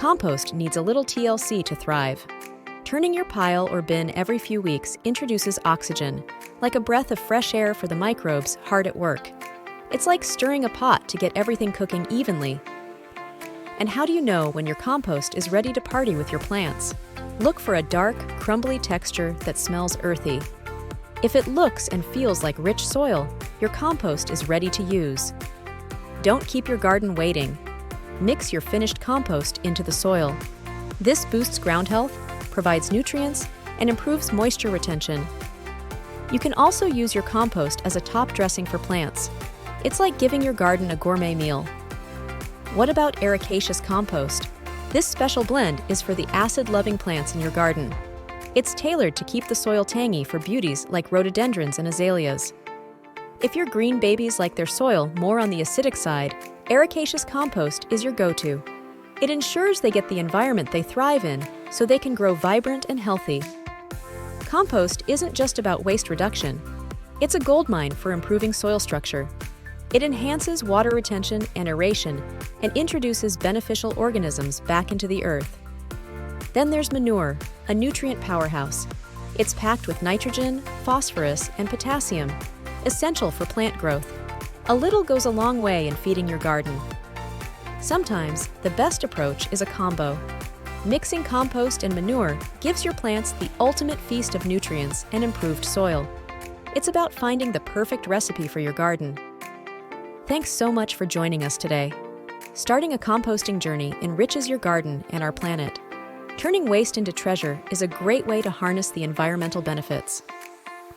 Compost needs a little TLC to thrive. Turning your pile or bin every few weeks introduces oxygen, like a breath of fresh air for the microbes hard at work. It's like stirring a pot to get everything cooking evenly. And how do you know when your compost is ready to party with your plants? Look for a dark, crumbly texture that smells earthy. If it looks and feels like rich soil, your compost is ready to use. Don't keep your garden waiting. Mix your finished compost into the soil. This boosts ground health, provides nutrients, and improves moisture retention. You can also use your compost as a top dressing for plants. It's like giving your garden a gourmet meal. What about ericaceous compost? This special blend is for the acid-loving plants in your garden. It's tailored to keep the soil tangy for beauties like rhododendrons and azaleas. If your green babies like their soil more on the acidic side, ericaceous compost is your go-to. It ensures they get the environment they thrive in, so they can grow vibrant and healthy. Compost isn't just about waste reduction. It's a goldmine for improving soil structure. It enhances water retention and aeration and introduces beneficial organisms back into the earth. Then there's manure, a nutrient powerhouse. It's packed with nitrogen, phosphorus, and potassium, essential for plant growth. A little goes a long way in feeding your garden. Sometimes, the best approach is a combo. Mixing compost and manure gives your plants the ultimate feast of nutrients and improved soil. It's about finding the perfect recipe for your garden. Thanks so much for joining us today. Starting a composting journey enriches your garden and our planet. Turning waste into treasure is a great way to harness the environmental benefits.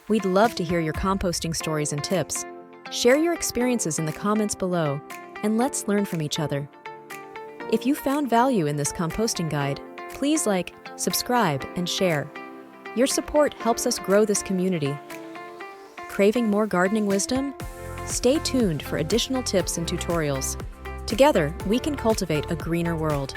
We'd love to hear your composting stories and tips. Share your experiences in the comments below, and let's learn from each other. If you found value in this composting guide, please like, subscribe, and share. Your support helps us grow this community. Craving more gardening wisdom? Stay tuned for additional tips and tutorials. Together, we can cultivate a greener world.